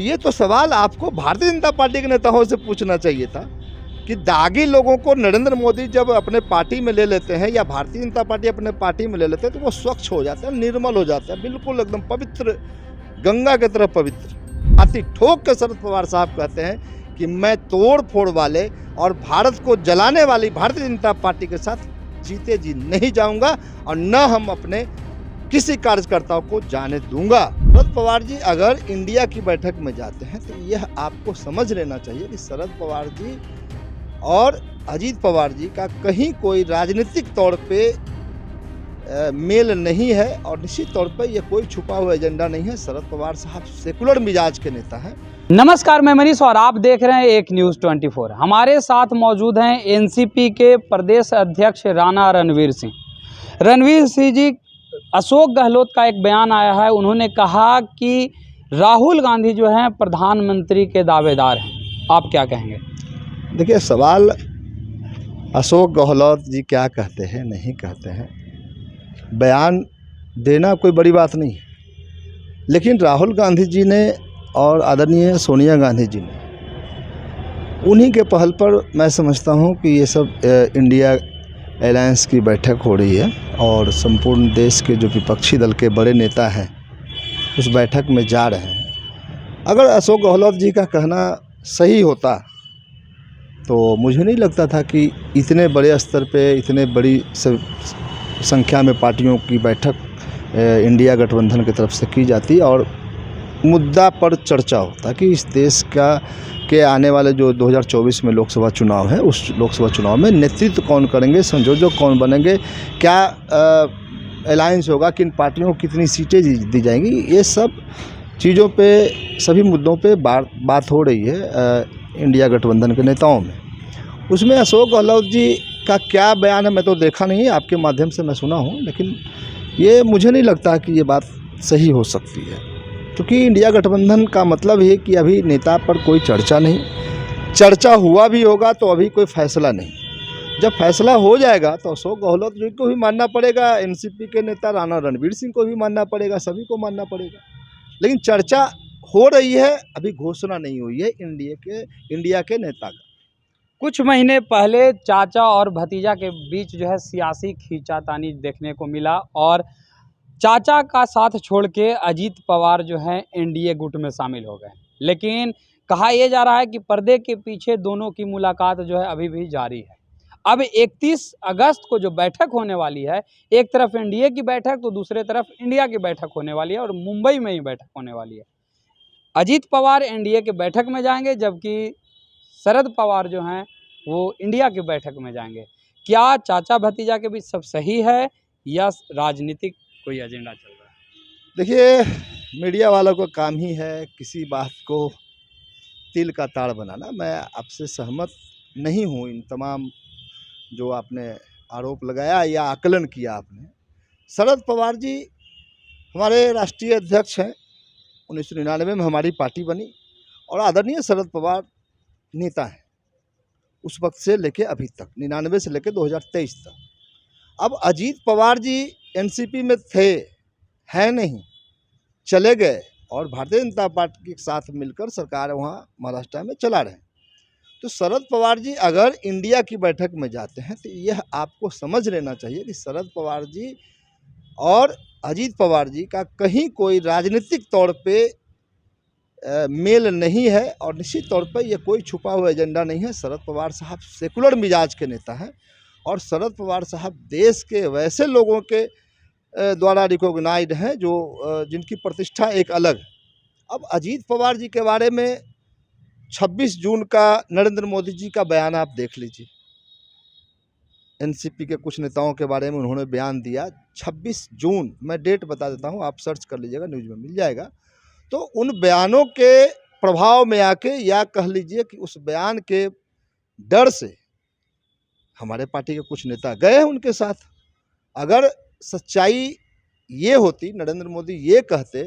ये तो सवाल आपको भारतीय जनता पार्टी के नेताओं से पूछना चाहिए था कि दागी लोगों को नरेंद्र मोदी जब अपने पार्टी में ले लेते हैं या भारतीय जनता पार्टी अपने पार्टी में ले लेते हैं तो वो स्वच्छ हो जाता है, निर्मल हो जाता है, बिल्कुल एकदम पवित्र, गंगा की तरह पवित्र। हाथी ठोक के शरद पवार साहब कहते हैं कि मैं तोड़ फोड़ वाले और भारत को जलाने वाली भारतीय जनता पार्टी के साथ जीते जी नहीं जाऊंगा और न हम अपने किसी कार्यकर्ताओं को जाने दूंगा। शरद पवार जी अगर इंडिया की बैठक में जाते हैं तो यह आपको समझ लेना चाहिए कि शरद पवार जी और अजीत पवार जी का कहीं कोई राजनीतिक तौर पे मेल नहीं है और निश्चित तौर पे यह कोई छुपा हुआ एजेंडा नहीं है। शरद पवार साहब सेकुलर मिजाज के नेता हैं। नमस्कार, मैं मनीष और आप देख रहे हैं एक न्यूज़ 24। हमारे साथ मौजूद हैं एनसीपी के प्रदेश अध्यक्ष राणा रणवीर सिंह। रणवीर सिंह जी, अशोक गहलोत का एक बयान आया है, उन्होंने कहा कि राहुल गांधी जो हैं प्रधानमंत्री के दावेदार हैं। आप क्या कहेंगे? देखिए, सवाल अशोक गहलोत जी क्या कहते हैं नहीं कहते हैं, बयान देना कोई बड़ी बात नहीं है, लेकिन राहुल गांधी जी ने और आदरणीय सोनिया गांधी जी ने उन्हीं के पहल पर मैं समझता हूं कि ये सब इंडिया अलायंस की बैठक हो रही है और संपूर्ण देश के जो विपक्षी दल के बड़े नेता हैं उस बैठक में जा रहे हैं। अगर अशोक गहलोत जी का कहना सही होता तो मुझे नहीं लगता था कि इतने बड़े स्तर पे इतने बड़ी संख्या में पार्टियों की बैठक इंडिया गठबंधन की तरफ से की जाती और मुद्दा पर चर्चा होता कि इस देश के आने वाले जो 2024 में लोकसभा चुनाव है, उस लोकसभा चुनाव में नेतृत्व कौन करेंगे, संयोजक कौन बनेंगे, क्या अलायंस होगा, किन पार्टियों को कितनी सीटें दी जाएंगी, ये सब चीज़ों पे सभी मुद्दों पे बात हो रही है इंडिया गठबंधन के नेताओं में। उसमें अशोक गहलोत जी का क्या बयान है मैं तो देखा नहीं है, आपके माध्यम से मैं सुना हूँ, लेकिन ये मुझे नहीं लगता कि ये बात सही हो सकती है, क्योंकि इंडिया गठबंधन का मतलब है कि अभी नेता पर कोई चर्चा नहीं, चर्चा हुआ भी होगा तो अभी कोई फैसला नहीं। जब फैसला हो जाएगा तो अशोक गहलोत जी को भी मानना पड़ेगा, एनसीपी के नेता राणा रणवीर सिंह को भी मानना पड़ेगा, सभी को मानना पड़ेगा। लेकिन चर्चा हो रही है, अभी घोषणा नहीं हुई है इंडिया के नेता का। कुछ महीने पहले चाचा और भतीजा के बीच जो है सियासी खींचातानी देखने को मिला और चाचा का साथ छोड़ के अजीत पवार जो है एनडीए गुट में शामिल हो गए। लेकिन कहा यह जा रहा है कि पर्दे के पीछे दोनों की मुलाकात जो है अभी भी जारी है। अब 31 अगस्त को जो बैठक होने वाली है, एक तरफ एनडीए की बैठक तो दूसरे तरफ इंडिया की बैठक होने वाली है और मुंबई में ही बैठक होने वाली है। अजीत पवार एनडीए की बैठक में जाएंगे जबकि शरद पवार जो हैं वो इंडिया की बैठक में जाएंगे। क्या चाचा भतीजा के बीच सब सही है या राजनीतिक कोई एजेंडा चल रहा है? देखिए, मीडिया वालों का काम ही है किसी बात को तिल का ताड़ बनाना। मैं आपसे सहमत नहीं हूँ इन तमाम जो आपने आरोप लगाया या आकलन किया आपने। शरद पवार जी हमारे राष्ट्रीय अध्यक्ष हैं, 1999 में हमारी पार्टी बनी और आदरणीय शरद पवार नेता हैं उस वक्त से लेके अभी तक, 99 से लेके 2023 तक। अब अजीत पवार जी एनसीपी में थे, हैं नहीं, चले गए और भारतीय जनता पार्टी के साथ मिलकर सरकार वहाँ महाराष्ट्र में चला रहे हैं। तो शरद पवार जी अगर इंडिया की बैठक में जाते हैं तो यह आपको समझ लेना चाहिए कि शरद पवार जी और अजीत पवार जी का कहीं कोई राजनीतिक तौर पे मेल नहीं है और निश्चित तौर पे यह कोई छुपा हुआ एजेंडा नहीं है। शरद पवार साहब सेकुलर मिजाज के नेता हैं और शरद पवार साहब देश के वैसे लोगों के द्वारा रिकॉग्नाइज्ड हैं जो जिनकी प्रतिष्ठा एक अलग। अब अजीत पवार जी के बारे में 26 जून का नरेंद्र मोदी जी का बयान आप देख लीजिए। एनसीपी के कुछ नेताओं के बारे में उन्होंने बयान दिया 26 जून, मैं डेट बता देता हूँ, आप सर्च कर लीजिएगा, न्यूज़ में मिल जाएगा। तो उन बयानों के प्रभाव में आके या कह लीजिए कि उस बयान के डर से हमारे पार्टी के कुछ नेता गए उनके साथ। अगर सच्चाई ये होती, नरेंद्र मोदी ये कहते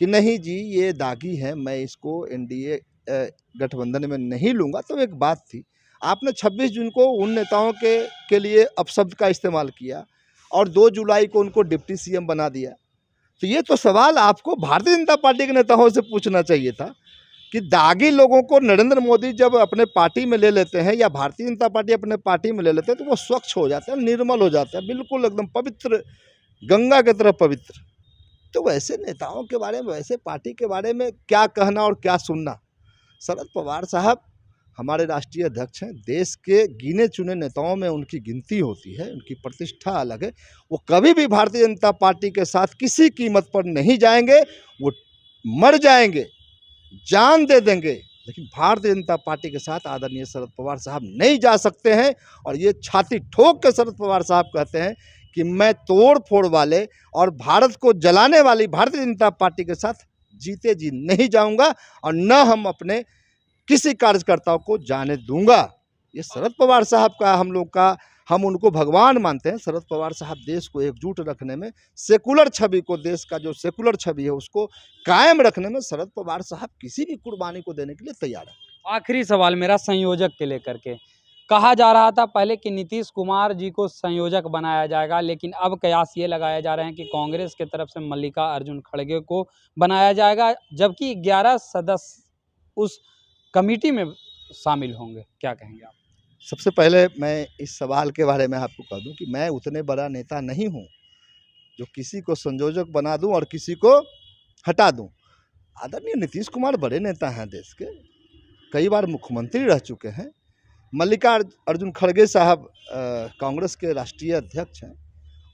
कि नहीं जी ये दागी है, मैं इसको एनडीए गठबंधन में नहीं लूँगा, तो एक बात थी। आपने 26 जून को उन नेताओं के लिए अपशब्द का इस्तेमाल किया और 2 जुलाई को उनको डिप्टी सीएम बना दिया। तो ये तो सवाल आपको भारतीय जनता पार्टी के नेताओं से पूछना चाहिए था कि दागी लोगों को नरेंद्र मोदी जब अपने पार्टी में ले लेते हैं या भारतीय जनता पार्टी अपने पार्टी में ले लेते हैं तो वो स्वच्छ हो जाते हैं, निर्मल हो जाते हैं, बिल्कुल एकदम पवित्र, गंगा की तरह पवित्र। तो वैसे नेताओं के बारे में, वैसे पार्टी के बारे में क्या कहना और क्या सुनना। शरद पवार साहब हमारे राष्ट्रीय अध्यक्ष हैं, देश के गिने चुने नेताओं में उनकी गिनती होती है, उनकी प्रतिष्ठा अलग है। वो कभी भी भारतीय जनता पार्टी के साथ किसी कीमत पर नहीं जाएंगे, वो मर जाएंगे, जान दे देंगे, लेकिन भारतीय जनता पार्टी के साथ आदरणीय शरद पवार साहब नहीं जा सकते हैं। और ये छाती ठोक के शरद पवार साहब कहते हैं कि मैं तोड़ फोड़ वाले और भारत को जलाने वाली भारतीय जनता पार्टी के साथ जीते जी नहीं जाऊंगा और न हम अपने किसी कार्यकर्ताओं को जाने दूंगा। ये शरद पवार साहब का हम उनको भगवान मानते हैं। शरद पवार साहब देश को एकजुट रखने में, सेकुलर छवि को, देश का जो सेकुलर छवि है उसको कायम रखने में शरद पवार साहब किसी भी कुर्बानी को देने के लिए तैयार है। आखिरी सवाल मेरा संयोजक के लेकर के, कहा जा रहा था पहले कि नीतीश कुमार जी को संयोजक बनाया जाएगा, लेकिन अब कयास ये लगाए जा रहे हैं कि कांग्रेस की तरफ से मल्लिकार्जुन खड़गे को बनाया जाएगा, जबकि 11 सदस्य उस कमेटी में शामिल होंगे। क्या कहेंगे आप? सबसे पहले मैं इस सवाल के बारे में आपको कह दूं कि मैं उतने बड़ा नेता नहीं हूं जो किसी को संयोजक बना दूं और किसी को हटा दूं। आदरणीय नीतीश कुमार बड़े नेता हैं, देश के कई बार मुख्यमंत्री रह चुके हैं। मल्लिकार्जुन खड़गे साहब कांग्रेस के राष्ट्रीय अध्यक्ष हैं।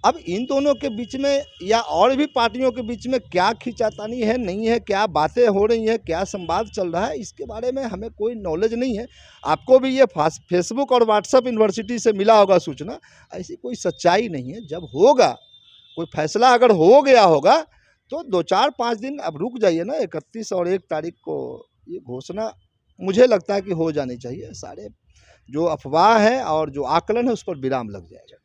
अब इन दोनों के बीच में या और भी पार्टियों के बीच में क्या खींचातानी है, नहीं है, क्या बातें हो रही हैं, क्या संवाद चल रहा है, इसके बारे में हमें कोई नॉलेज नहीं है। आपको भी ये फेसबुक और व्हाट्सएप यूनिवर्सिटी से मिला होगा सूचना। ऐसी कोई सच्चाई नहीं है। जब होगा कोई फैसला, अगर हो गया होगा तो 2-4-5 दिन अब रुक जाइए ना। 31 और 1 तारीख को ये घोषणा मुझे लगता है कि हो जानी चाहिए। सारे जो अफवाह है और जो आकलन है उस पर विराम लग जाएगा।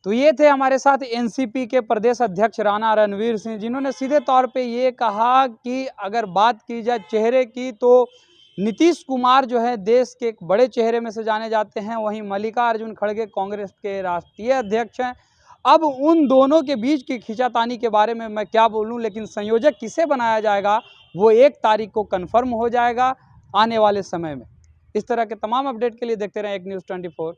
तो ये थे हमारे साथ एनसीपी के प्रदेश अध्यक्ष राणा रणवीर सिंह, जिन्होंने सीधे तौर पे ये कहा कि अगर बात की जाए चेहरे की तो नीतीश कुमार जो है देश के एक बड़े चेहरे में से जाने जाते हैं, वहीं मल्लिकार्जुन खड़गे कांग्रेस के राष्ट्रीय अध्यक्ष हैं। अब उन दोनों के बीच की खींचातानी के बारे में मैं क्या बोलूं, लेकिन संयोजक किसे बनाया जाएगा वो 1 तारीख को कन्फर्म हो जाएगा आने वाले समय में। इस तरह के तमाम अपडेट के लिए देखते रहें एक न्यूज़ 24।